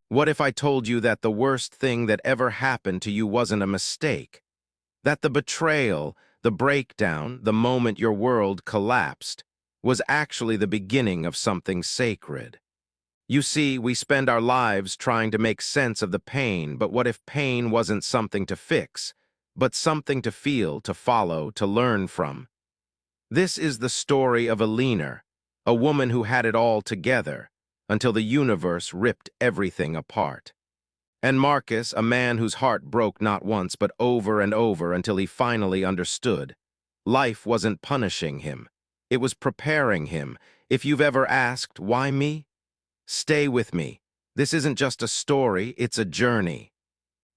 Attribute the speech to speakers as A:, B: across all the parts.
A: What if I told you that the worst thing that ever happened to you wasn't a mistake? That the betrayal, the breakdown, the moment your world collapsed, was actually the beginning of something sacred? You see, we spend our lives trying to make sense of the pain, but what if pain wasn't something to fix, but something to feel, to follow, to learn from? This is the story of Eleanor, a woman who had it all together, until the universe ripped everything apart. And Marcus, a man whose heart broke not once but over and over until he finally understood. Life wasn't punishing him. It was preparing him. If you've ever asked, why me? Stay with me. This isn't just a story, it's a journey.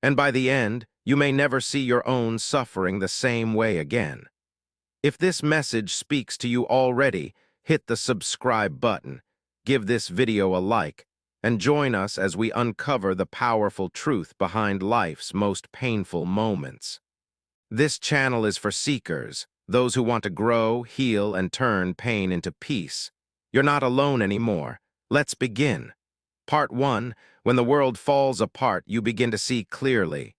A: And by the end, you may never see your own suffering the same way again. If this message speaks to you already, hit the subscribe button, give this video a like, and join us as we uncover the powerful truth behind life's most painful moments. This channel is for seekers, those who want to grow, heal, and turn pain into peace. You're not alone anymore. Let's begin. Part 1, when the world falls apart, you begin to see clearly.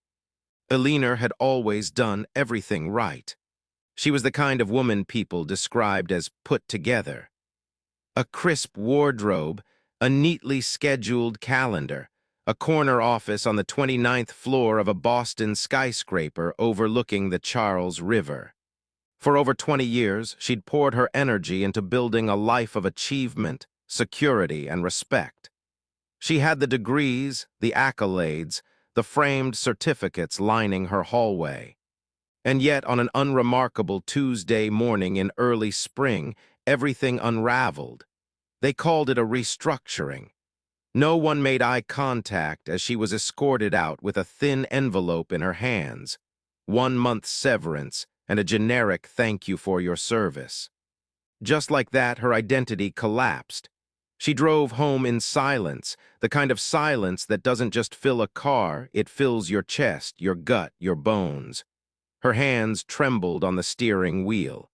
A: Eleanor had always done everything right. She was the kind of woman people described as put together. A crisp wardrobe, a neatly scheduled calendar, a corner office on the 29th floor of a Boston skyscraper overlooking the Charles River. For over 20 years, she'd poured her energy into building a life of achievement, security, and respect. She had the degrees, the accolades, the framed certificates lining her hallway. And yet, on an unremarkable Tuesday morning in early spring, everything unraveled. They called it a restructuring. No one made eye contact as she was escorted out with a thin envelope in her hands, 1 month's severance, and a generic thank you for your service. Just like that, her identity collapsed. She drove home in silence, the kind of silence that doesn't just fill a car, it fills your chest, your gut, your bones. Her hands trembled on the steering wheel.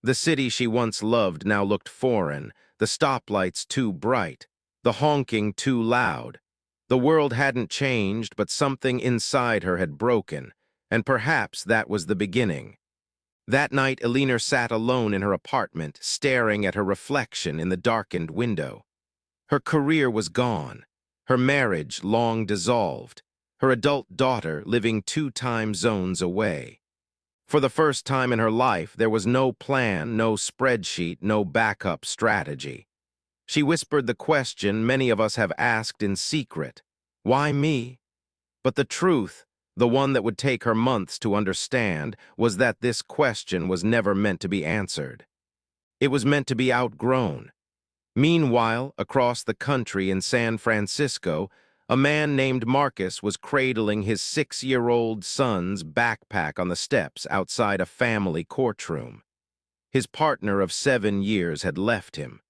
A: The city she once loved now looked foreign, the stoplights too bright, the honking too loud. The world hadn't changed, but something inside her had broken, and perhaps that was the beginning. That night, Eleanor sat alone in her apartment, staring at her reflection in the darkened window. Her career was gone, her marriage long dissolved, her adult daughter living 2 time zones away. For the first time in her life, there was no plan, no spreadsheet, no backup strategy. She whispered the question many of us have asked in secret, why me? But the truth, the one that would take her months to understand, was that this question was never meant to be answered. It was meant to be outgrown. Meanwhile, across the country in San Francisco, a man named Marcus was cradling his 6-year-old son's backpack on the steps outside a family courtroom. His partner of 7 years had left him.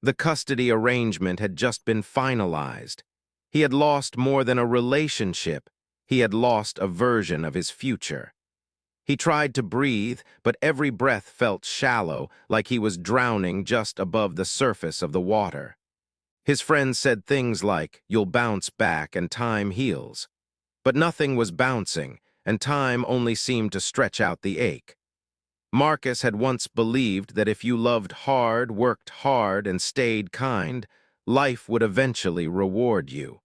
A: The custody arrangement had just been finalized. He had lost more than a relationship. He had lost a version of his future. He tried to breathe, but every breath felt shallow, like he was drowning just above the surface of the water. His friends said things like, "You'll bounce back and time heals." But nothing was bouncing, and time only seemed to stretch out the ache. Marcus had once believed that if you loved hard, worked hard, and stayed kind, life would eventually reward you.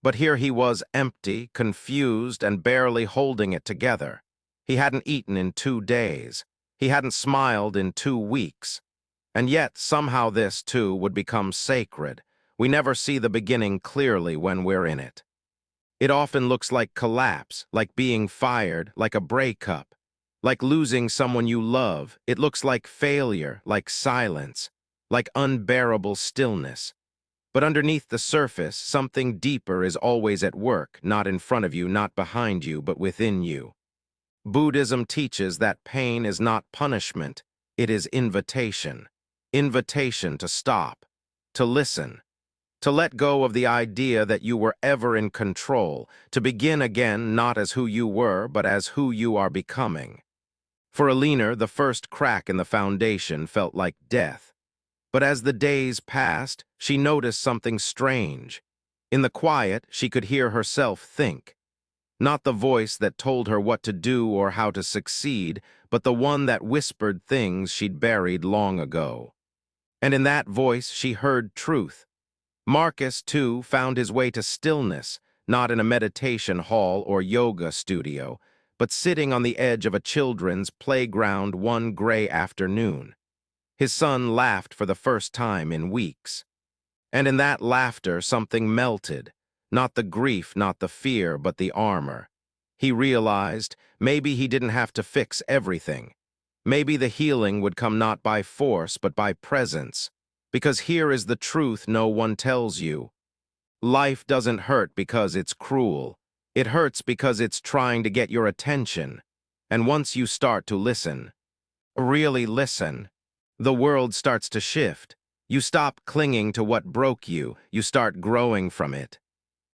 A: But here he was, empty, confused, and barely holding it together. He hadn't eaten in 2 days. He hadn't smiled in 2 weeks. And yet, somehow this, too, would become sacred. We never see the beginning clearly when we're in it. It often looks like collapse, like being fired, like a breakup, like losing someone you love. It looks like failure, like silence, like unbearable stillness. But underneath the surface, something deeper is always at work, not in front of you, not behind you, but within you. Buddhism teaches that pain is not punishment, it is invitation. Invitation to stop, to listen, to let go of the idea that you were ever in control, to begin again not as who you were, but as who you are becoming. For Eleanor, the first crack in the foundation felt like death. But as the days passed, she noticed something strange. In the quiet, she could hear herself think. Not the voice that told her what to do or how to succeed, but the one that whispered things she'd buried long ago. And in that voice, she heard truth. Marcus, too, found his way to stillness, not in a meditation hall or yoga studio, but sitting on the edge of a children's playground one gray afternoon. His son laughed for the first time in weeks. And in that laughter, something melted. Not the grief, not the fear, but the armor. He realized maybe he didn't have to fix everything. Maybe the healing would come not by force, but by presence. Because here is the truth no one tells you. Life doesn't hurt because it's cruel. It hurts because it's trying to get your attention. And once you start to listen, really listen, the world starts to shift. You stop clinging to what broke you. You start growing from it.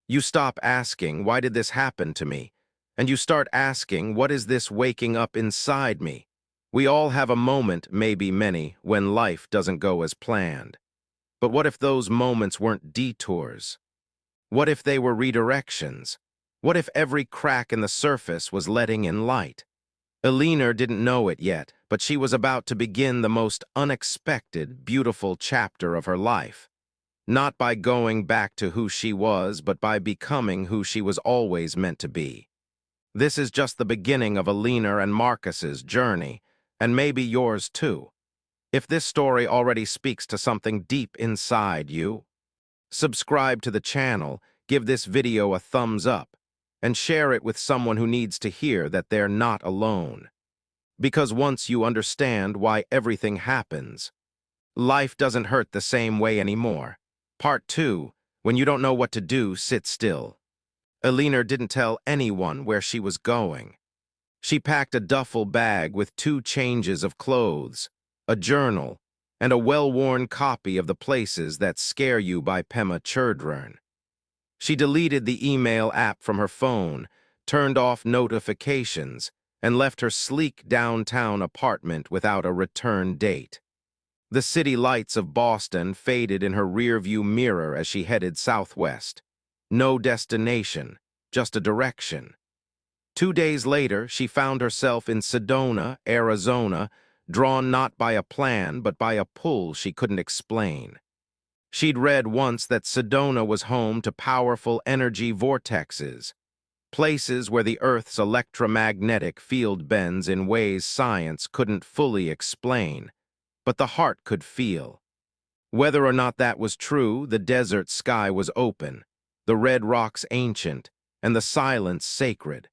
A: You stop asking, why did this happen to me? And you start asking, what is this waking up inside me? We all have a moment, maybe many, when life doesn't go as planned. But what if those moments weren't detours? What if they were redirections? What if every crack in the surface was letting in light? Eleanor didn't know it yet, but she was about to begin the most unexpected, beautiful chapter of her life. Not by going back to who she was, but by becoming who she was always meant to be. This is just the beginning of Eleanor and Marcus's journey, and maybe yours too. If this story already speaks to something deep inside you, subscribe to the channel, give this video a thumbs up, and share it with someone who needs to hear that they're not alone. Because once you understand why everything happens, life doesn't hurt the same way anymore. Part 2, when you don't know what to do, sit still. Eleanor didn't tell anyone where she was going. She packed a duffel bag with 2 changes of clothes, a journal, and a well-worn copy of The Places That Scare You by Pema Chodron. She deleted the email app from her phone, turned off notifications, and left her sleek downtown apartment without a return date. The city lights of Boston faded in her rearview mirror as she headed southwest. No destination, just a direction. 2 days later, she found herself in Sedona, Arizona, drawn not by a plan but by a pull she couldn't explain. She'd read once that Sedona was home to powerful energy vortexes, places where the Earth's electromagnetic field bends in ways science couldn't fully explain, but the heart could feel. Whether or not that was true, the desert sky was open, the red rocks ancient, and the silence sacred.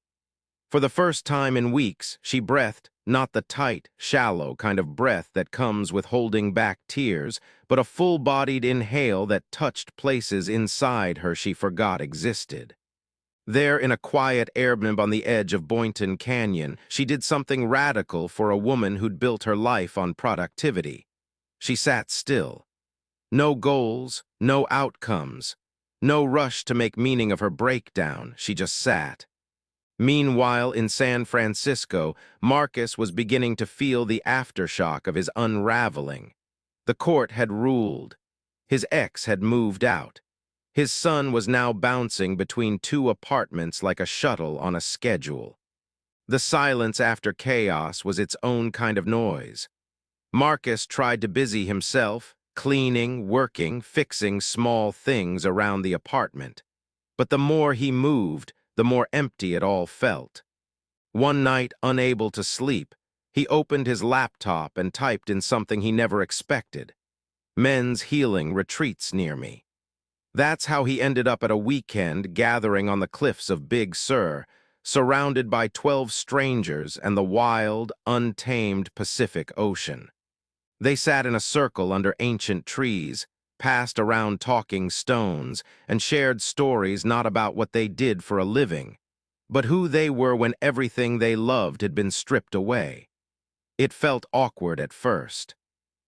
A: For the first time in weeks, she breathed, not the tight, shallow kind of breath that comes with holding back tears, but a full-bodied inhale that touched places inside her she forgot existed. There, in a quiet airbnb on the edge of Boynton Canyon, she did something radical for a woman who'd built her life on productivity. She sat still. No goals, no outcomes, no rush to make meaning of her breakdown. She just sat. Meanwhile, in San Francisco, Marcus was beginning to feel the aftershock of his unraveling. The court had ruled. His ex had moved out. His son was now bouncing between 2 apartments like a shuttle on a schedule. The silence after chaos was its own kind of noise. Marcus tried to busy himself, cleaning, working, fixing small things around the apartment. But the more he moved, the more empty it all felt. One night, unable to sleep, he opened his laptop and typed in something he never expected. Men's healing retreats near me. That's how he ended up at a weekend gathering on the cliffs of Big Sur, surrounded by 12 strangers and the wild, untamed Pacific Ocean. They sat in a circle under ancient trees, passed around talking stones, and shared stories not about what they did for a living, but who they were when everything they loved had been stripped away. It felt awkward at first.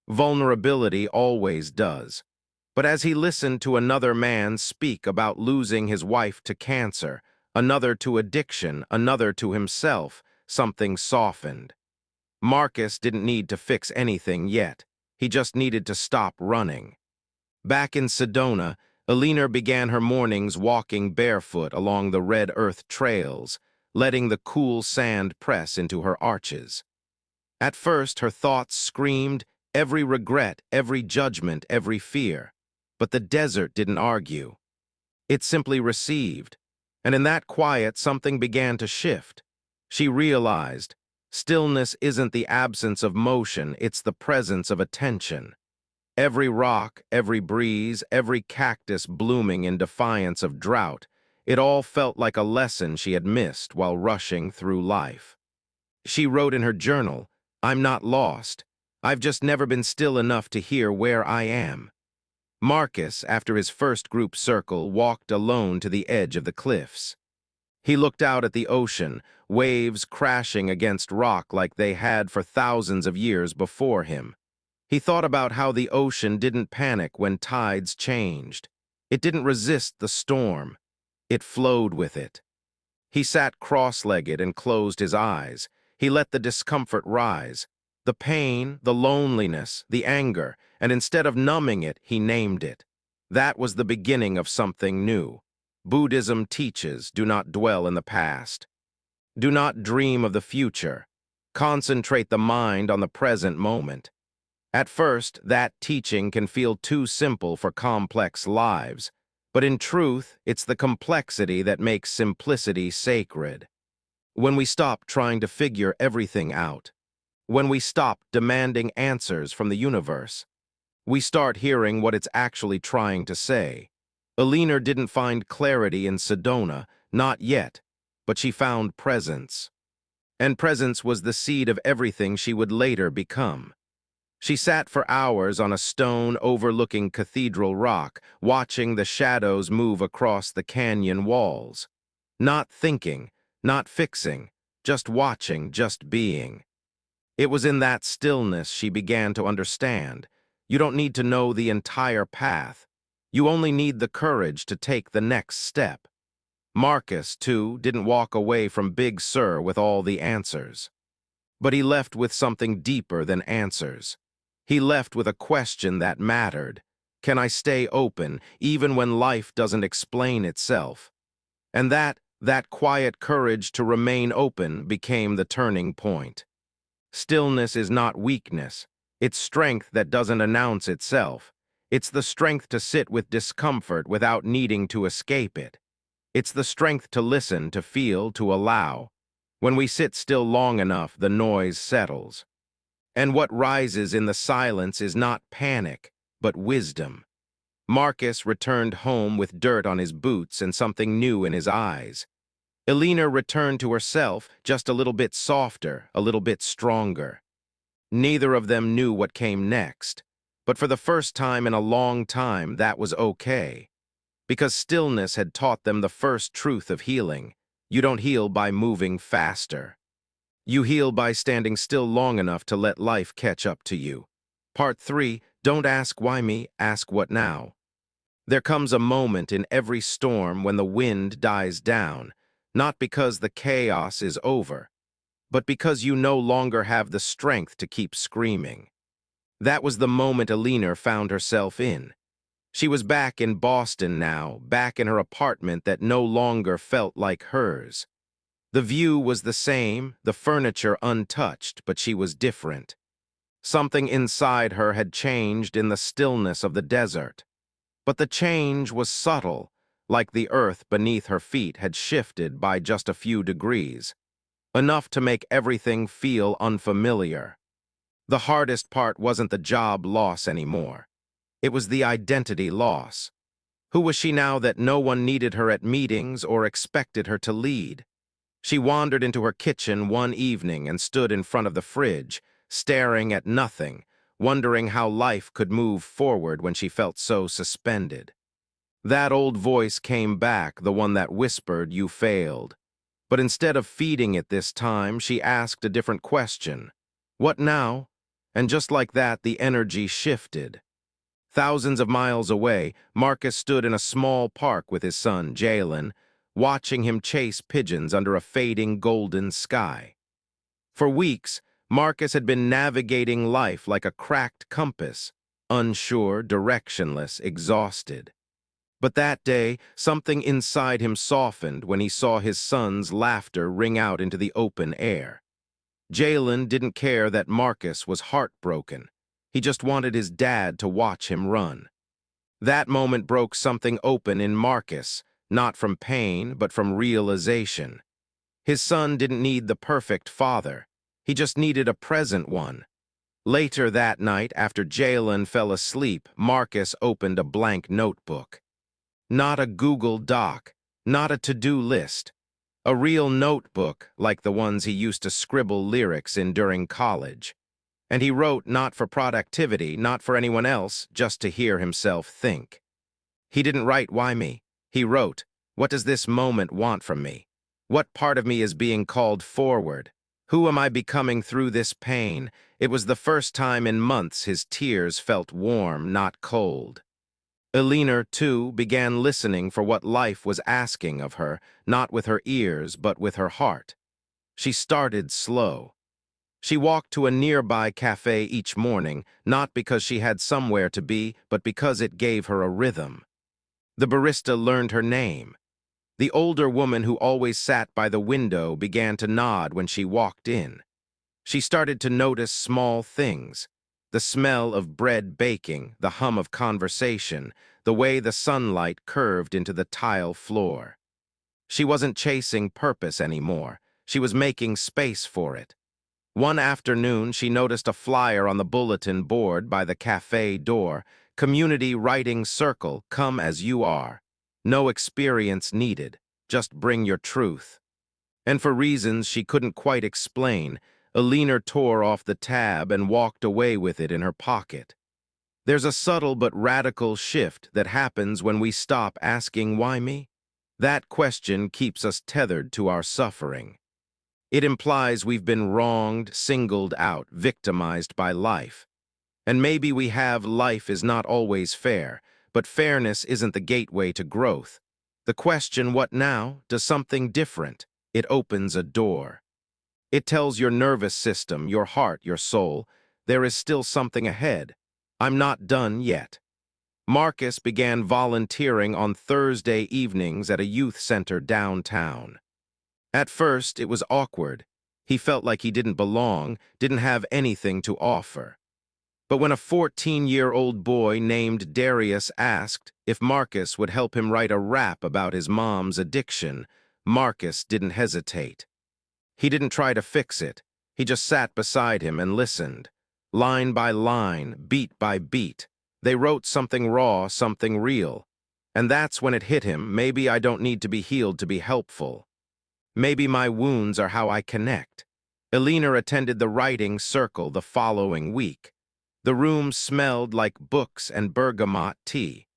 A: Vulnerability always does. But as he listened to another man speak about losing his wife to cancer, another to addiction, another to himself, something softened. Marcus didn't need to fix anything yet. He just needed to stop running. Back in Sedona, Eleanor began her mornings walking barefoot along the red earth trails, letting the cool sand press into her arches. At first, her thoughts screamed every regret, every judgment, every fear. But the desert didn't argue. It simply received. And in that quiet, something began to shift. She realized stillness isn't the absence of motion, it's the presence of attention. Every rock, every breeze, every cactus blooming in defiance of drought, it all felt like a lesson she had missed while rushing through life. She wrote in her journal, "I'm not lost. I've just never been still enough to hear where I am." Marcus, after his first group circle, walked alone to the edge of the cliffs. He looked out at the ocean, waves crashing against rock like they had for thousands of years before him. He thought about how the ocean didn't panic when tides changed. It didn't resist the storm. It flowed with it. He sat cross-legged and closed his eyes. He let the discomfort rise, the pain, the loneliness, the anger, and instead of numbing it, he named it. That was the beginning of something new. Buddhism teaches, do not dwell in the past. Do not dream of the future. Concentrate the mind on the present moment. At first, that teaching can feel too simple for complex lives, but in truth, it's the complexity that makes simplicity sacred. When we stop trying to figure everything out, when we stop demanding answers from the universe, we start hearing what it's actually trying to say. Eleanor didn't find clarity in Sedona, not yet, but she found presence. And presence was the seed of everything she would later become. She sat for hours on a stone overlooking Cathedral Rock, watching the shadows move across the canyon walls. Not thinking, not fixing, just watching, just being. It was in that stillness she began to understand. You don't need to know the entire path. You only need the courage to take the next step. Marcus, too, didn't walk away from Big Sur with all the answers. But he left with something deeper than answers. He left with a question that mattered. Can I stay open, even when life doesn't explain itself? And that quiet courage to remain open became the turning point. Stillness is not weakness. It's strength that doesn't announce itself. It's the strength to sit with discomfort without needing to escape it. It's the strength to listen, to feel, to allow. When we sit still long enough, the noise settles. And what rises in the silence is not panic, but wisdom. Marcus returned home with dirt on his boots and something new in his eyes. Eleanor returned to herself, just a little bit softer, a little bit stronger. Neither of them knew what came next, but for the first time in a long time, that was okay. Because stillness had taught them the first truth of healing. You don't heal by moving faster. You heal by standing still long enough to let life catch up to you. Part 3, don't ask why me, ask what now. There comes a moment in every storm when the wind dies down, not because the chaos is over, but because you no longer have the strength to keep screaming. That was the moment Eleanor found herself in. She was back in Boston now, back in her apartment that no longer felt like hers. The view was the same, the furniture untouched, but she was different. Something inside her had changed in the stillness of the desert. But the change was subtle, like the earth beneath her feet had shifted by just a few degrees, enough to make everything feel unfamiliar. The hardest part wasn't the job loss anymore. It was the identity loss. Who was she now that no one needed her at meetings or expected her to lead? She wandered into her kitchen one evening and stood in front of the fridge, staring at nothing, wondering how life could move forward when she felt so suspended. That old voice came back, the one that whispered, "You failed." But instead of feeding it this time, she asked a different question. "What now?" And just like that, the energy shifted. Thousands of miles away, Marcus stood in a small park with his son, Jalen, watching him chase pigeons under a fading golden sky. For weeks, Marcus had been navigating life like a cracked compass, unsure, directionless, exhausted. But that day, something inside him softened when he saw his son's laughter ring out into the open air. Jalen didn't care that Marcus was heartbroken. He just wanted his dad to watch him run. That moment broke something open in Marcus, not from pain, but from realization. His son didn't need the perfect father. He just needed a present one. Later that night, after Jalen fell asleep, Marcus opened a blank notebook. Not a Google Doc, not a to-do list. A real notebook, like the ones he used to scribble lyrics in during college. And he wrote not for productivity, not for anyone else, just to hear himself think. He didn't write, "Why me?" He wrote, "What does this moment want from me? What part of me is being called forward? Who am I becoming through this pain?" It was the first time in months his tears felt warm, not cold. Eleanor, too, began listening for what life was asking of her, not with her ears, but with her heart. She started slow. She walked to a nearby cafe each morning, not because she had somewhere to be, but because it gave her a rhythm. The barista learned her name. The older woman who always sat by the window began to nod when she walked in. She started to notice small things: the smell of bread baking, the hum of conversation, the way the sunlight curved into the tile floor. She wasn't chasing purpose anymore. She was making space for it. One afternoon, she noticed a flyer on the bulletin board by the cafe door: "Community Writing Circle, come as you are. No experience needed. Just bring your truth." And for reasons she couldn't quite explain, Eleanor tore off the tab and walked away with it in her pocket. There's a subtle but radical shift that happens when we stop asking, "Why me?" That question keeps us tethered to our suffering. It implies we've been wronged, singled out, victimized by life. And maybe we have. Life is not always fair, but fairness isn't the gateway to growth. The question, "What now?" does something different. It opens a door. It tells your nervous system, your heart, your soul, there is still something ahead. I'm not done yet. Marcus began volunteering on Thursday evenings at a youth center downtown. At first, it was awkward. He felt like he didn't belong, didn't have anything to offer. But when a 14-year-old boy named Darius asked if Marcus would help him write a rap about his mom's addiction, Marcus didn't hesitate. He didn't try to fix it. He just sat beside him and listened. Line by line, beat by beat, they wrote something raw, something real. And that's when it hit him: maybe I don't need to be healed to be helpful. Maybe my wounds are how I connect. Eleanor attended the writing circle the following week. The room smelled like books and bergamot tea.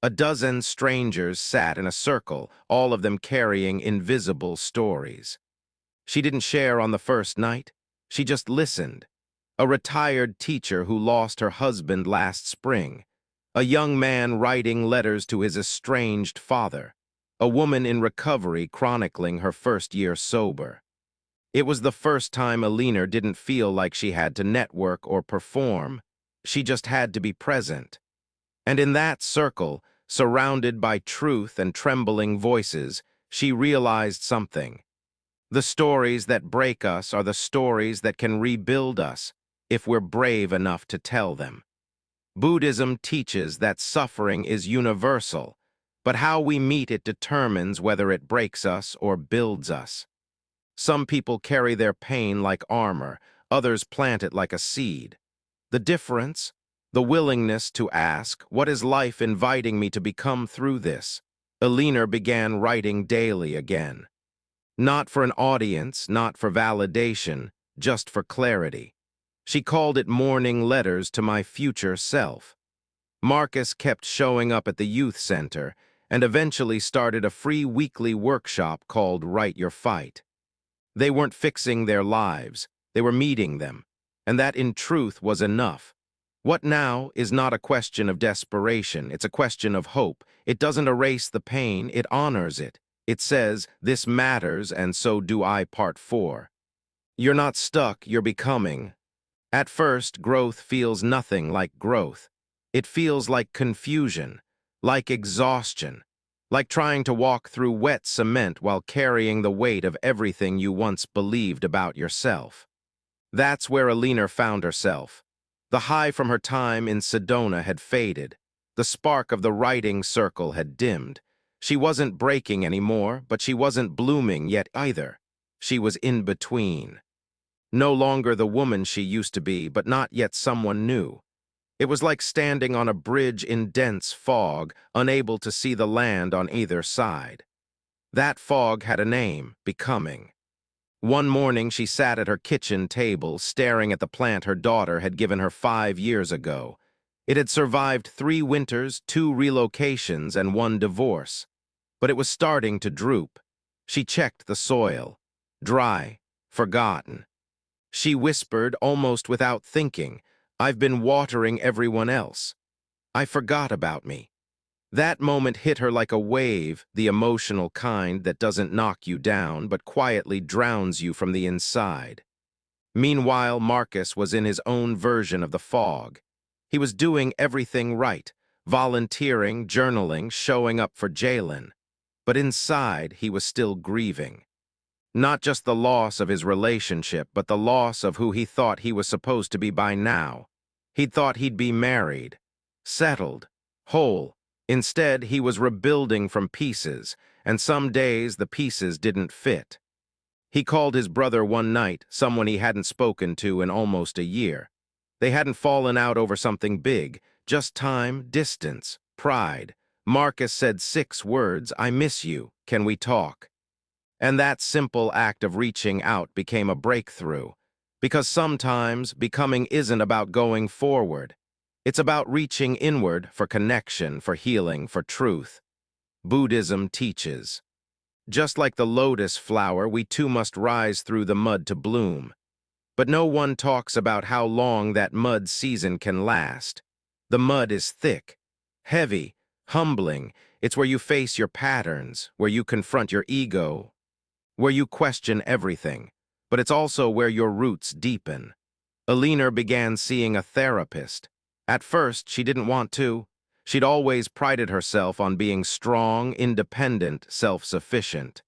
A: A dozen strangers sat in a circle, all of them carrying invisible stories. She didn't share on the first night. She just listened. A retired teacher who lost her husband last spring. A young man writing letters to his estranged father. A woman in recovery chronicling her first year sober. It was the first time Eleanor didn't feel like she had to network or perform. She just had to be present. And in that circle, surrounded by truth and trembling voices, she realized something. The stories that break us are the stories that can rebuild us, if we're brave enough to tell them. Buddhism teaches that suffering is universal, but how we meet it determines whether it breaks us or builds us. Some people carry their pain like armor, others plant it like a seed. The difference? The willingness to ask, "What is life inviting me to become through this?" Eleanor began writing daily again. Not for an audience, not for validation, just for clarity. She called it "Morning Letters to My Future Self." Marcus kept showing up at the youth center and eventually started a free weekly workshop called Write Your Fight. They weren't fixing their lives, they were meeting them, and that in truth was enough. What now is not a question of desperation, it's a question of hope. It doesn't erase the pain, it honors it. It says, "This matters, and so do I, part 4. You're not stuck, you're becoming. At first, growth feels nothing like growth. It feels like confusion, like exhaustion, like trying to walk through wet cement while carrying the weight of everything you once believed about yourself. That's where Eleanor found herself. The high from her time in Sedona had faded. The spark of the writing circle had dimmed. She wasn't breaking anymore, but she wasn't blooming yet either. She was in between. No longer the woman she used to be, but not yet someone new. It was like standing on a bridge in dense fog, unable to see the land on either side. That fog had a name: becoming. One morning she sat at her kitchen table, staring at the plant her daughter had given her 5 years ago. It had survived 3 winters, 2 relocations, and 1 divorce. But it was starting to droop. She checked the soil. Dry, forgotten. She whispered, almost without thinking, "I've been watering everyone else. I forgot about me." That moment hit her like a wave, the emotional kind that doesn't knock you down but quietly drowns you from the inside. Meanwhile, Marcus was in his own version of the fog. He was doing everything right, volunteering, journaling, showing up for Jalen. But inside, he was still grieving. Not just the loss of his relationship, but the loss of who he thought he was supposed to be by now. He'd thought he'd be married, settled, whole. Instead, he was rebuilding from pieces, and some days the pieces didn't fit. He called his brother one night, someone he hadn't spoken to in almost a year. They hadn't fallen out over something big, just time, distance, pride. Marcus said 6 words: "I miss you, can we talk?" And that simple act of reaching out became a breakthrough. Because sometimes becoming isn't about going forward. It's about reaching inward for connection, for healing, for truth. Buddhism teaches. Just like the lotus flower, we too must rise through the mud to bloom. But no one talks about how long that mud season can last. The mud is thick, heavy, humbling. It's where you face your patterns, where you confront your ego, where you question everything. But it's also where your roots deepen. Eleanor began seeing a therapist. At first, she didn't want to. She'd always prided herself on being strong, independent, self-sufficient.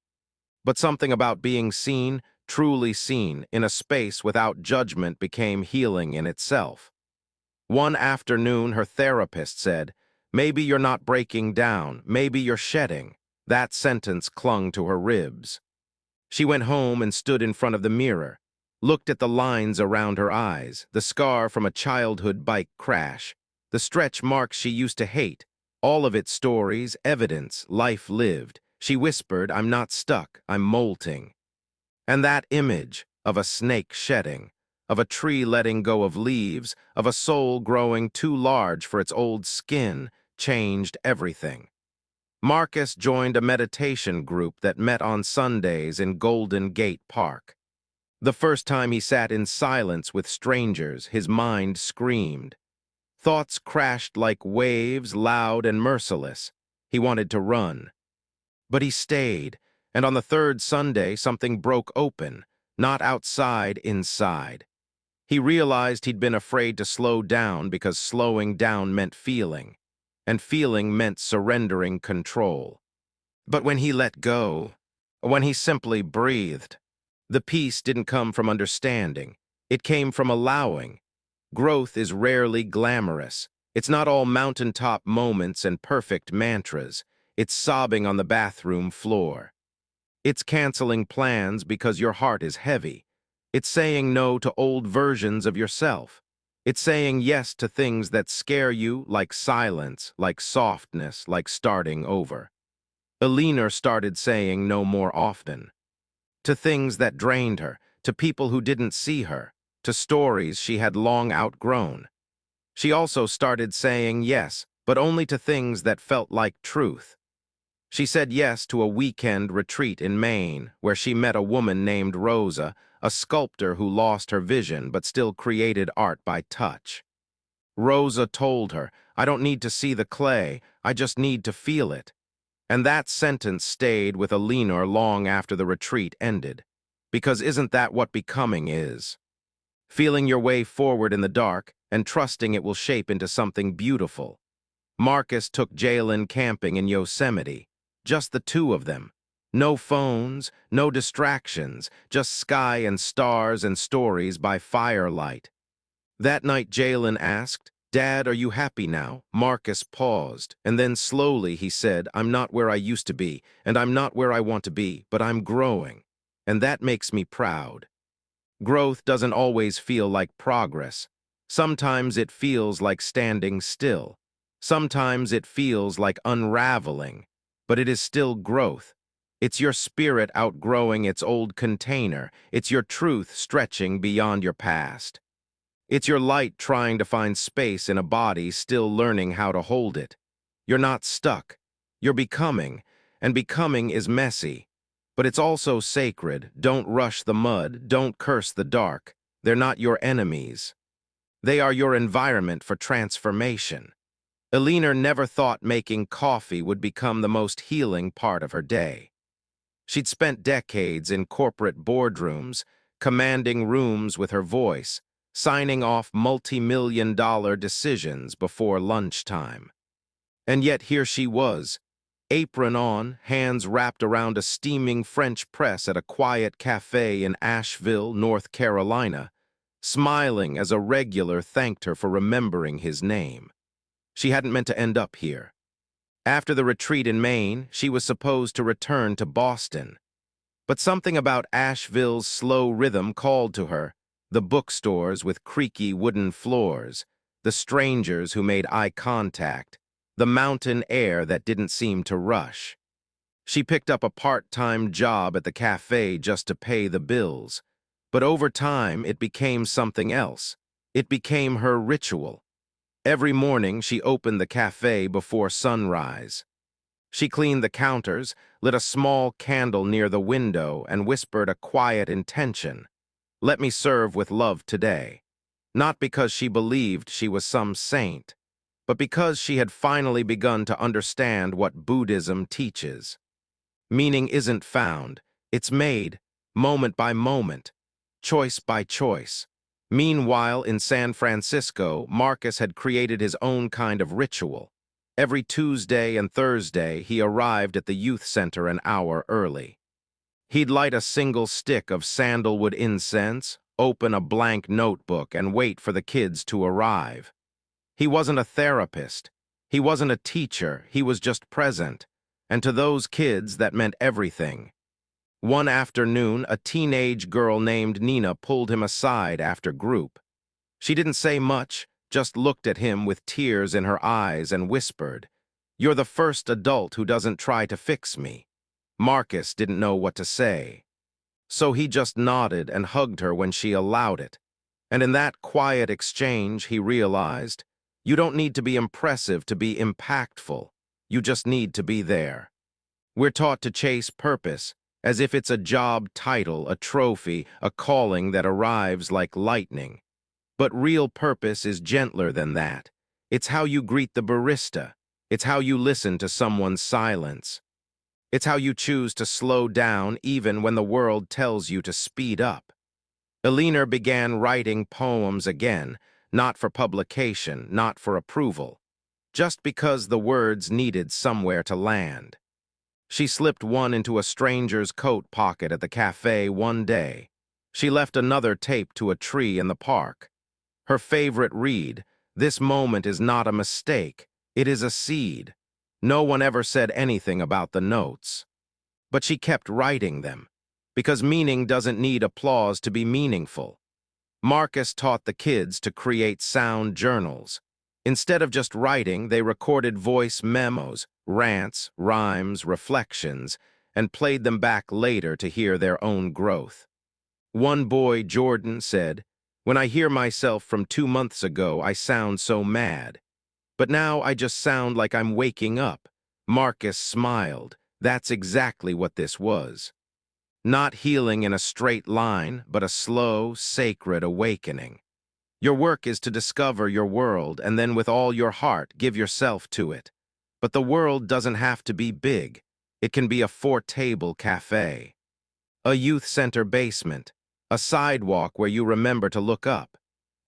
A: But something about being seen, truly seen, in a space without judgment became healing in itself. One afternoon, her therapist said, "Maybe you're not breaking down, maybe you're shedding." That sentence clung to her ribs. She went home and stood in front of the mirror, looked at the lines around her eyes, the scar from a childhood bike crash, the stretch marks she used to hate, all of it stories, evidence, life lived. She whispered, "I'm not stuck, I'm molting." And that image of a snake shedding, of a tree letting go of leaves, of a soul growing too large for its old skin, changed everything. Marcus joined a meditation group that met on Sundays in Golden Gate Park. The first time he sat in silence with strangers, his mind screamed. Thoughts crashed like waves, loud and merciless. He wanted to run. But he stayed, and on the 3rd Sunday, something broke open, not outside, inside. He realized he'd been afraid to slow down because slowing down meant feeling, and feeling meant surrendering control. But when he let go, when he simply breathed, the peace didn't come from understanding. It came from allowing. Growth is rarely glamorous. It's not all mountaintop moments and perfect mantras. It's sobbing on the bathroom floor. It's canceling plans because your heart is heavy. It's saying no to old versions of yourself. It's saying yes to things that scare you, like silence, like softness, like starting over. Eleanor started saying no more often. To things that drained her, to people who didn't see her, to stories she had long outgrown. She also started saying yes, but only to things that felt like truth. She said yes to a weekend retreat in Maine, where she met a woman named Rosa, a sculptor who lost her vision but still created art by touch. Rosa told her, "I don't need to see the clay, I just need to feel it." And that sentence stayed with Eleanor long after the retreat ended. Because isn't that what becoming is? Feeling your way forward in the dark and trusting it will shape into something beautiful. Marcus took Jalen camping in Yosemite. Just the two of them. No phones, no distractions, just sky and stars and stories by firelight. That night Jalen asked, "Dad, are you happy now?" Marcus paused, and then slowly he said, "I'm not where I used to be, and I'm not where I want to be, but I'm growing. And that makes me proud." Growth doesn't always feel like progress. Sometimes it feels like standing still. Sometimes it feels like unraveling, but it is still growth. It's your spirit outgrowing its old container. It's your truth stretching beyond your past. It's your light trying to find space in a body still learning how to hold it. You're not stuck. You're becoming, and becoming is messy. But it's also sacred. Don't rush the mud. Don't curse the dark. They're not your enemies. They are your environment for transformation. Eleanor never thought making coffee would become the most healing part of her day. She'd spent decades in corporate boardrooms, commanding rooms with her voice, signing off multi-million-dollar decisions before lunchtime. And yet here she was, apron on, hands wrapped around a steaming French press at a quiet cafe in Asheville, North Carolina, smiling as a regular thanked her for remembering his name. She hadn't meant to end up here. After the retreat in Maine, she was supposed to return to Boston. But something about Asheville's slow rhythm called to her, the bookstores with creaky wooden floors, the strangers who made eye contact, the mountain air that didn't seem to rush. She picked up a part-time job at the cafe just to pay the bills, but over time it became something else. It became her ritual. Every morning she opened the cafe before sunrise. She cleaned the counters, lit a small candle near the window, and whispered a quiet intention. "Let me serve with love today." Not because she believed she was some saint, but because she had finally begun to understand what Buddhism teaches. Meaning isn't found, it's made, moment by moment, choice by choice. Meanwhile, in San Francisco, Marcus had created his own kind of ritual. Every Tuesday and Thursday, he arrived at the youth center an hour early. He'd light a single stick of sandalwood incense, open a blank notebook, and wait for the kids to arrive. He wasn't a therapist. He wasn't a teacher. He was just present. And to those kids, that meant everything. One afternoon, a teenage girl named Nina pulled him aside after group. She didn't say much, just looked at him with tears in her eyes and whispered, "You're the first adult who doesn't try to fix me." Marcus didn't know what to say. So he just nodded and hugged her when she allowed it. And in that quiet exchange, he realized, you don't need to be impressive to be impactful. You just need to be there. We're taught to chase purpose, as if it's a job title, a trophy, a calling that arrives like lightning. But real purpose is gentler than that. It's how you greet the barista. It's how you listen to someone's silence. It's how you choose to slow down even when the world tells you to speed up. Eleanor began writing poems again, not for publication, not for approval, just because the words needed somewhere to land. She slipped one into a stranger's coat pocket at the cafe one day. She left another taped to a tree in the park. Her favorite read, "This moment is not a mistake, it is a seed." No one ever said anything about the notes. But she kept writing them, because meaning doesn't need applause to be meaningful. Marcus taught the kids to create sound journals. Instead of just writing, they recorded voice memos, rants, rhymes, reflections, and played them back later to hear their own growth. One boy, Jordan, said, "When I hear myself from 2 months ago, I sound so mad. But now I just sound like I'm waking up." Marcus smiled. That's exactly what this was. Not healing in a straight line, but a slow, sacred awakening. Your work is to discover your world and then with all your heart give yourself to it. But the world doesn't have to be big. It can be a 4-table cafe, a youth center basement, a sidewalk where you remember to look up.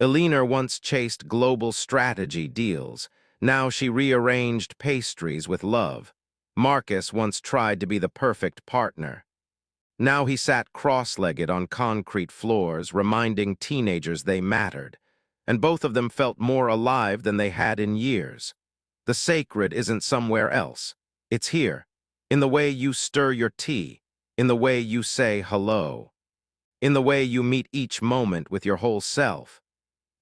A: Eleanor once chased global strategy deals. Now she rearranged pastries with love. Marcus once tried to be the perfect partner. Now he sat cross-legged on concrete floors, reminding teenagers they mattered, and both of them felt more alive than they had in years. The sacred isn't somewhere else. It's here, in the way you stir your tea, in the way you say hello, in the way you meet each moment with your whole self.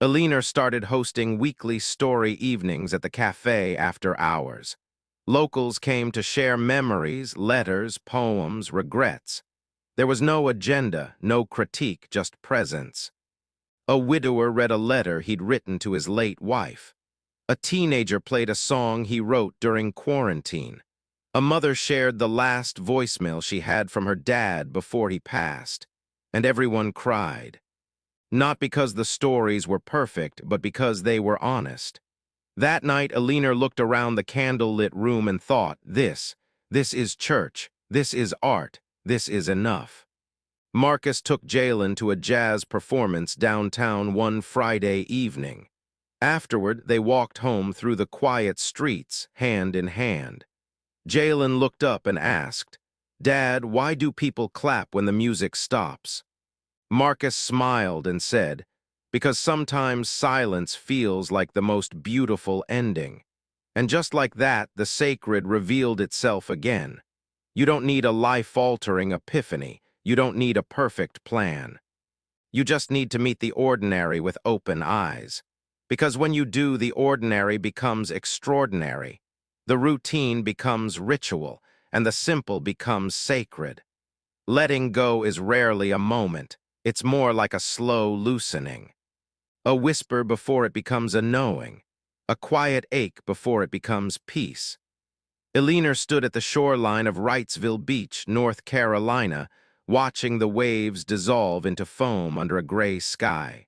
A: Eleanor started hosting weekly story evenings at the cafe after hours. Locals came to share memories, letters, poems, regrets. There was no agenda, no critique, just presence. A widower read a letter he'd written to his late wife. A teenager played a song he wrote during quarantine. A mother shared the last voicemail she had from her dad before he passed. And everyone cried. Not because the stories were perfect, but because they were honest. That night, Eleanor looked around the candle-lit room and thought, this is church, this is art, this is enough. Marcus took Jalen to a jazz performance downtown one Friday evening. Afterward, they walked home through the quiet streets, hand in hand. Jalen looked up and asked, "Dad, why do people clap when the music stops?" Marcus smiled and said, "Because sometimes silence feels like the most beautiful ending." And just like that, the sacred revealed itself again. You don't need a life-altering epiphany. You don't need a perfect plan. You just need to meet the ordinary with open eyes. Because when you do, the ordinary becomes extraordinary. The routine becomes ritual, and the simple becomes sacred. Letting go is rarely a moment. It's more like a slow loosening. A whisper before it becomes a knowing. A quiet ache before it becomes peace. Eleanor stood at the shoreline of Wrightsville Beach, North Carolina, watching the waves dissolve into foam under a gray sky.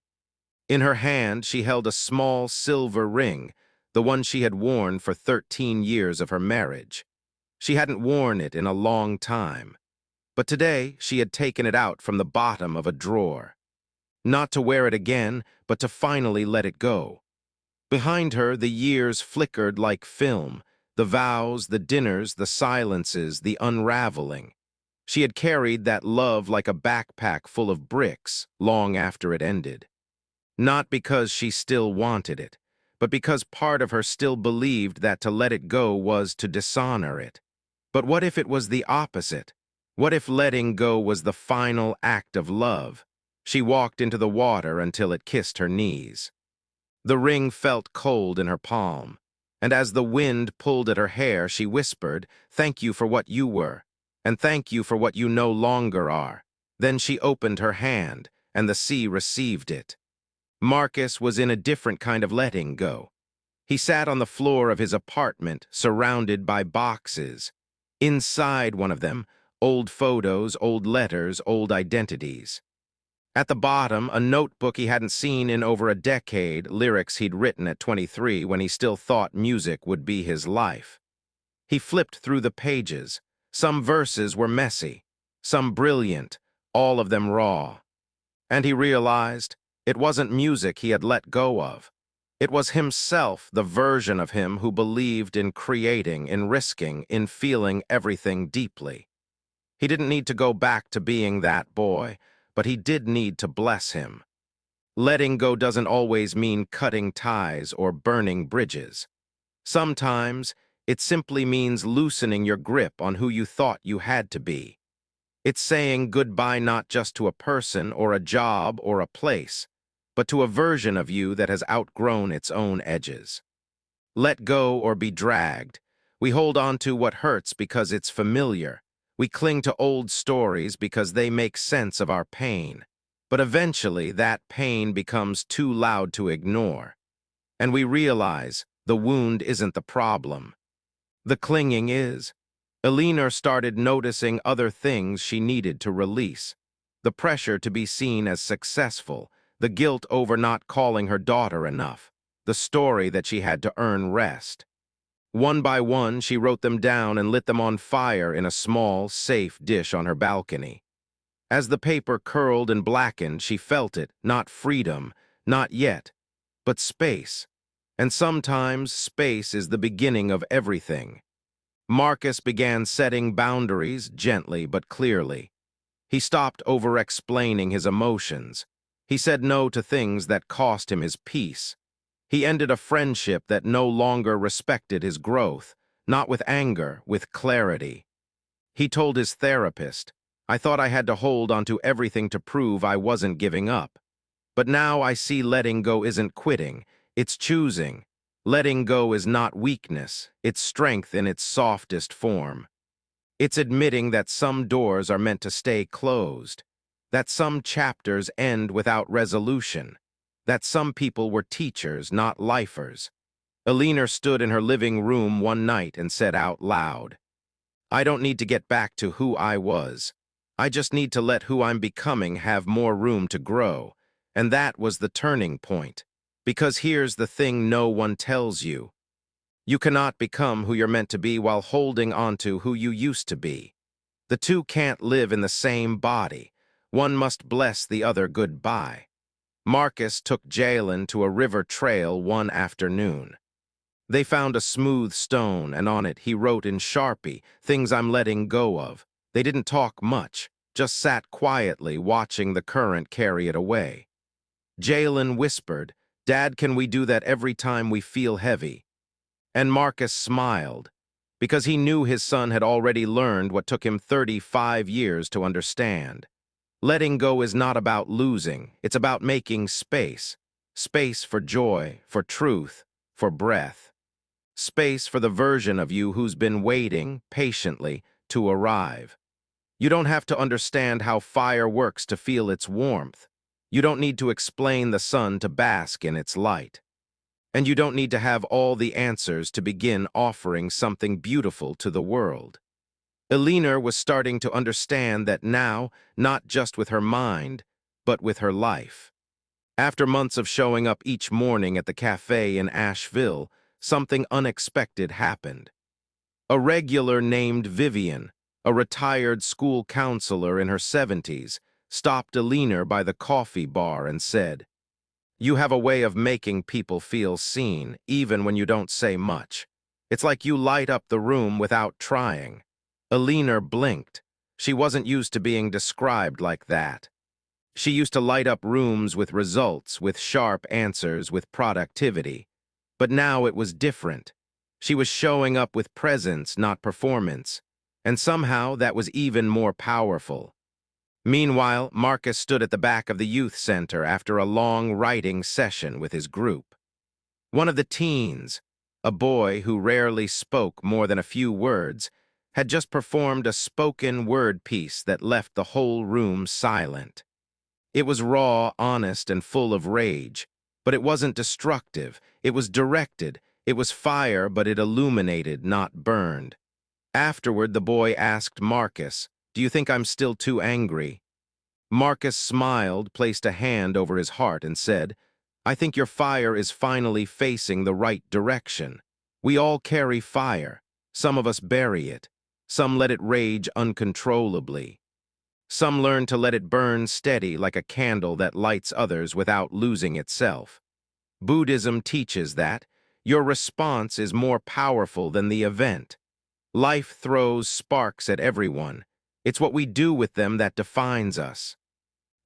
A: In her hand, she held a small silver ring, the one she had worn for 13 years of her marriage. She hadn't worn it in a long time. But today, she had taken it out from the bottom of a drawer. Not to wear it again, but to finally let it go. Behind her, the years flickered like film, the vows, the dinners, the silences, the unraveling. She had carried that love like a backpack full of bricks long after it ended. Not because she still wanted it, but because part of her still believed that to let it go was to dishonor it. But what if it was the opposite? What if letting go was the final act of love? She walked into the water until it kissed her knees. The ring felt cold in her palm, and as the wind pulled at her hair, she whispered, "Thank you for what you were, and thank you for what you no longer are." Then she opened her hand, and the sea received it. Marcus was in a different kind of letting go. He sat on the floor of his apartment, surrounded by boxes. Inside one of them, old photos, old letters, old identities. At the bottom, a notebook he hadn't seen in over a decade, lyrics he'd written at 23 when he still thought music would be his life. He flipped through the pages. Some verses were messy, some brilliant, all of them raw. And he realized it wasn't music he had let go of. It was himself, the version of him who believed in creating, in risking, in feeling everything deeply. He didn't need to go back to being that boy, but he did need to bless him. Letting go doesn't always mean cutting ties or burning bridges. Sometimes, it simply means loosening your grip on who you thought you had to be. It's saying goodbye not just to a person or a job or a place, but to a version of you that has outgrown its own edges. Let go or be dragged. We hold on to what hurts because it's familiar. We cling to old stories because they make sense of our pain. But eventually, that pain becomes too loud to ignore. And we realize the wound isn't the problem. The clinging is. Eleanor started noticing other things she needed to release. The pressure to be seen as successful, the guilt over not calling her daughter enough, the story that she had to earn rest. One by one, she wrote them down and lit them on fire in a small, safe dish on her balcony. As the paper curled and blackened, she felt it, not freedom, not yet, but space. And sometimes space is the beginning of everything. Marcus began setting boundaries gently but clearly. He stopped over-explaining his emotions. He said no to things that cost him his peace. He ended a friendship that no longer respected his growth, not with anger, with clarity. He told his therapist, "I thought I had to hold onto everything to prove I wasn't giving up. But now I see letting go isn't quitting, it's choosing. Letting go is not weakness, it's strength in its softest form. It's admitting that some doors are meant to stay closed, that some chapters end without resolution, that some people were teachers, not lifers." Eleanor stood in her living room one night and said out loud, "I don't need to get back to who I was. I just need to let who I'm becoming have more room to grow." And that was the turning point. Because here's the thing no one tells you. You cannot become who you're meant to be while holding on to who you used to be. The two can't live in the same body. One must bless the other goodbye. Marcus took Jalen to a river trail one afternoon. They found a smooth stone, and on it he wrote in Sharpie, "Things I'm letting go of." They didn't talk much, just sat quietly watching the current carry it away. Jalen whispered, "Dad, can we do that every time we feel heavy?" And Marcus smiled, because he knew his son had already learned what took him 35 years to understand. Letting go is not about losing, it's about making space. Space for joy, for truth, for breath. Space for the version of you who's been waiting, patiently, to arrive. You don't have to understand how fire works to feel its warmth. You don't need to explain the sun to bask in its light. And you don't need to have all the answers to begin offering something beautiful to the world. Eleanor was starting to understand that now, not just with her mind, but with her life. After months of showing up each morning at the cafe in Asheville, something unexpected happened. A regular named Vivian, a retired school counselor in her 70s, stopped Eleanor by the coffee bar and said, "You have a way of making people feel seen, even when you don't say much. It's like you light up the room without trying." Eleanor blinked. She wasn't used to being described like that. She used to light up rooms with results, with sharp answers, with productivity. But now it was different. She was showing up with presence, not performance. And somehow that was even more powerful. Meanwhile, Marcus stood at the back of the youth center after a long writing session with his group. One of the teens, a boy who rarely spoke more than a few words, had just performed a spoken word piece that left the whole room silent. It was raw, honest, and full of rage, but it wasn't destructive. It was directed. It was fire, but it illuminated, not burned. Afterward, the boy asked Marcus, "Do you think I'm still too angry?" Marcus smiled, placed a hand over his heart, and said, "I think your fire is finally facing the right direction. We all carry fire. Some of us bury it. Some let it rage uncontrollably. Some learn to let it burn steady like a candle that lights others without losing itself. Buddhism teaches that your response is more powerful than the event. Life throws sparks at everyone. It's what we do with them that defines us."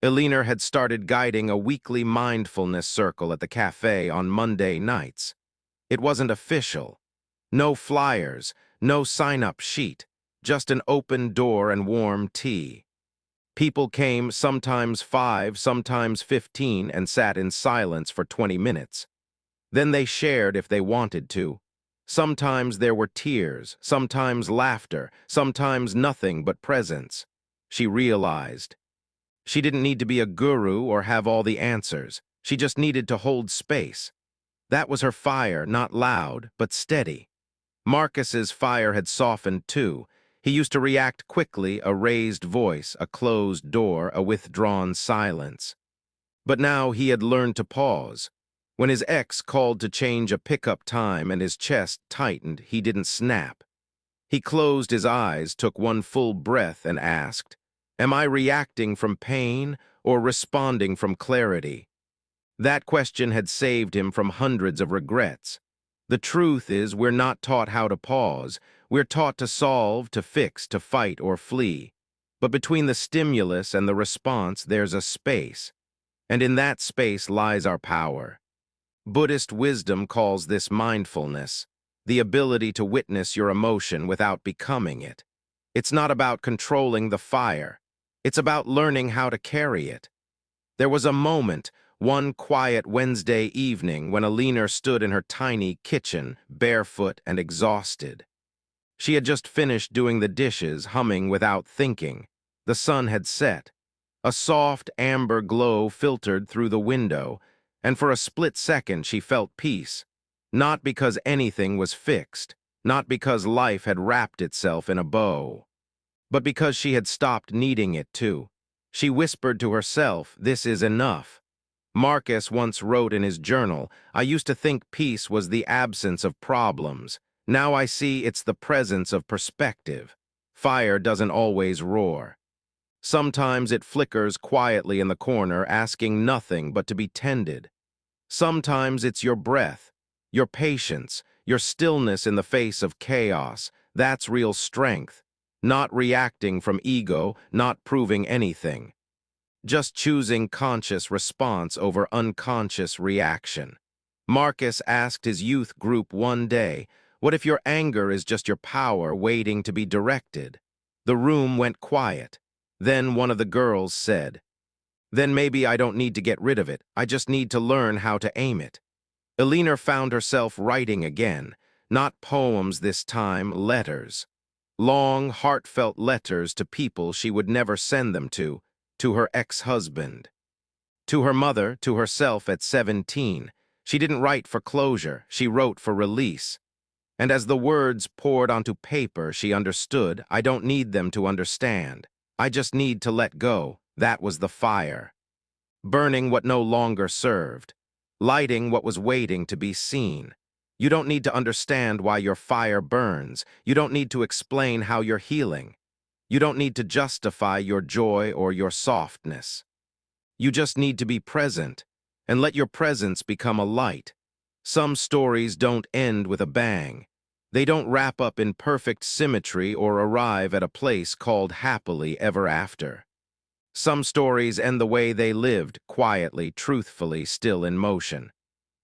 A: Eleanor had started guiding a weekly mindfulness circle at the cafe on Monday nights. It wasn't official. No flyers, no sign-up sheet, just an open door and warm tea. People came, sometimes 5, sometimes 15, and sat in silence for 20 minutes. Then they shared if they wanted to. Sometimes there were tears, sometimes laughter, sometimes nothing but presence. She realized. She didn't need to be a guru or have all the answers. She just needed to hold space. That was her fire, not loud, but steady. Marcus's fire had softened too. He used to react quickly, a raised voice, a closed door, a withdrawn silence. But now he had learned to pause. When his ex called to change a pickup time and his chest tightened, he didn't snap. He closed his eyes, took one full breath, and asked, "Am I reacting from pain or responding from clarity?" That question had saved him from hundreds of regrets. The truth is, we're not taught how to pause. We're taught to solve, to fix, to fight, or flee. But between the stimulus and the response, there's a space. And in that space lies our power. Buddhist wisdom calls this mindfulness, the ability to witness your emotion without becoming it. It's not about controlling the fire. It's about learning how to carry it. There was a moment, one quiet Wednesday evening, when Eleanor stood in her tiny kitchen, barefoot and exhausted. She had just finished doing the dishes, humming without thinking. The sun had set. A soft amber glow filtered through the window, and for a split second she felt peace. Not because anything was fixed, not because life had wrapped itself in a bow, but because she had stopped needing it to. She whispered to herself, "This is enough." Marcus once wrote in his journal, "I used to think peace was the absence of problems. Now I see it's the presence of perspective. Fire doesn't always roar. Sometimes it flickers quietly in the corner, asking nothing but to be tended. Sometimes it's your breath, your patience, your stillness in the face of chaos. That's real strength. Not reacting from ego, not proving anything. Just choosing conscious response over unconscious reaction." Marcus asked his youth group one day, "What if your anger is just your power waiting to be directed?" The room went quiet. Then one of the girls said, "Then maybe I don't need to get rid of it. I just need to learn how to aim it." Eleanor found herself writing again, not poems this time, letters. Long, heartfelt letters to people she would never send them to her ex-husband, to her mother, to herself at 17. She didn't write for closure, she wrote for release. And as the words poured onto paper, she understood, I don't need them to understand. I just need to let go. That was the fire. Burning what no longer served. Lighting what was waiting to be seen. You don't need to understand why your fire burns. You don't need to explain how you're healing. You don't need to justify your joy or your softness. You just need to be present, and let your presence become a light. Some stories don't end with a bang. They don't wrap up in perfect symmetry or arrive at a place called happily ever after. Some stories end the way they lived, quietly, truthfully, still in motion.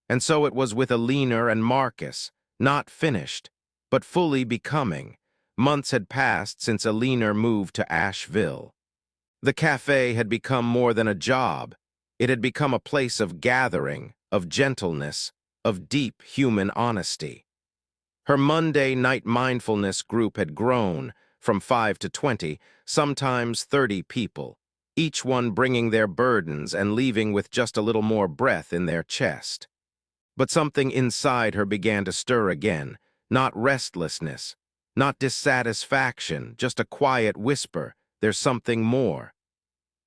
A: And so it was with Eleanor and Marcus, not finished, but fully becoming. Months had passed since Eleanor moved to Asheville. The cafe had become more than a job. It had become a place of gathering, of gentleness, of deep human honesty. Her Monday night mindfulness group had grown from 5 to 20, sometimes 30 people, each one bringing their burdens and leaving with just a little more breath in their chest. But something inside her began to stir again, not restlessness, not dissatisfaction, just a quiet whisper, there's something more.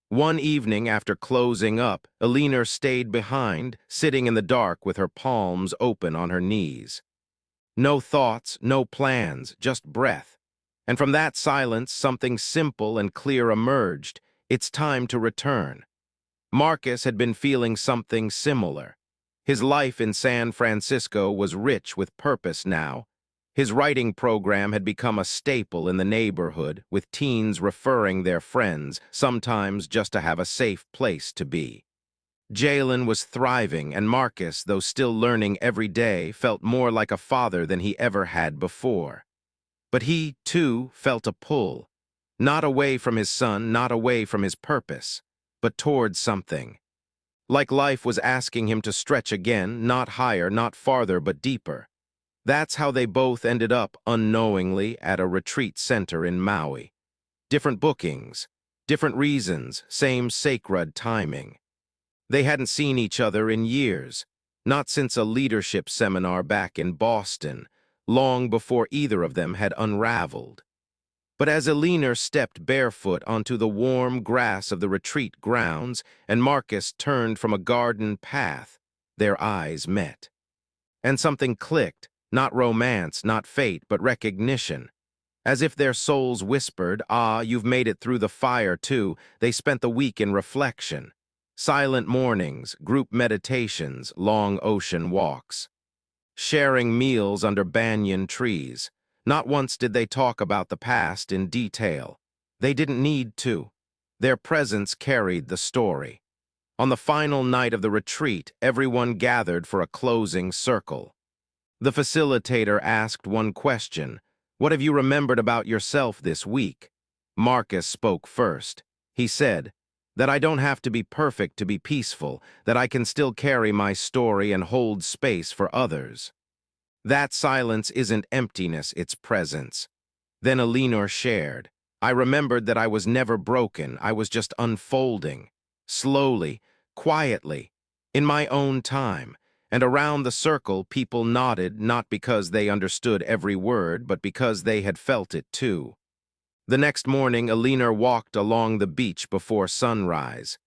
A: One evening after closing up, Eleanor stayed behind, sitting in the dark with her palms open on her knees. No thoughts, no plans, just breath. And from that silence, something simple and clear emerged. It's time to return. Marcus had been feeling something similar. His life in San Francisco was rich with purpose now. His writing program had become a staple in the neighborhood, with teens referring their friends, sometimes just to have a safe place to be. Jalen was thriving, and Marcus, though still learning every day, felt more like a father than he ever had before. But he, too, felt a pull. Not away from his son, not away from his purpose, but towards something. Like life was asking him to stretch again, not higher, not farther, but deeper. That's how they both ended up unknowingly at a retreat center in Maui. Different bookings, different reasons, same sacred timing. They hadn't seen each other in years, not since a leadership seminar back in Boston, long before either of them had unraveled. But as Eleanor stepped barefoot onto the warm grass of the retreat grounds and Marcus turned from a garden path, their eyes met. And something clicked, not romance, not fate, but recognition. As if their souls whispered, "Ah, you've made it through the fire too." They spent the week in reflection. Silent mornings, group meditations, long ocean walks. Sharing meals under banyan trees. Not once did they talk about the past in detail. They didn't need to. Their presence carried the story. On the final night of the retreat, everyone gathered for a closing circle. The facilitator asked one question: "What have you remembered about yourself this week?" Marcus spoke first. He said, "That I don't have to be perfect to be peaceful, that I can still carry my story and hold space for others." That silence isn't emptiness, it's presence. Then Eleanor shared, "I remembered that I was never broken, I was just unfolding. Slowly, quietly, in my own time." And around the circle, people nodded, not because they understood every word, but because they had felt it too. The next morning, Eleanor walked along the beach before sunrise.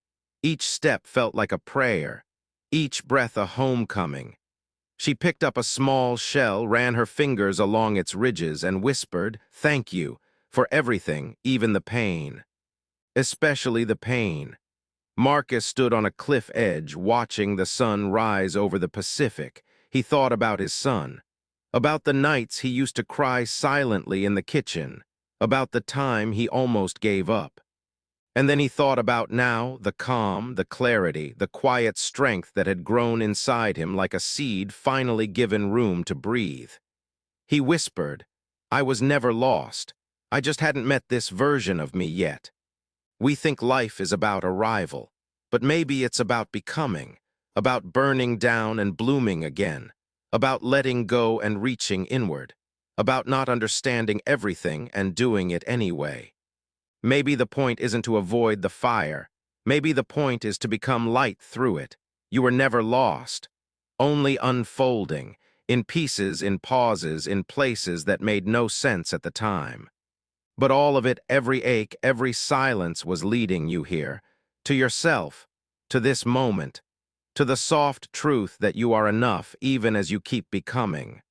A: Each step felt like a prayer, each breath a homecoming. She picked up a small shell, ran her fingers along its ridges, and whispered, "Thank you, for everything, even the pain. Especially the pain." Marcus stood on a cliff edge, watching the sun rise over the Pacific. He thought about his son, about the nights he used to cry silently in the kitchen, about the time he almost gave up. And then he thought about now, the calm, the clarity, the quiet strength that had grown inside him like a seed finally given room to breathe. He whispered, "I was never lost. I just hadn't met this version of me yet." We think life is about arrival, but maybe it's about becoming, about burning down and blooming again, about letting go and reaching inward, about not understanding everything and doing it anyway. Maybe the point isn't to avoid the fire. Maybe the point is to become light through it. You were never lost, only unfolding, in pieces, in pauses, in places that made no sense at the time. But all of it, every ache, every silence was leading you here, to yourself, to this moment, to the soft truth that you are enough even as you keep becoming.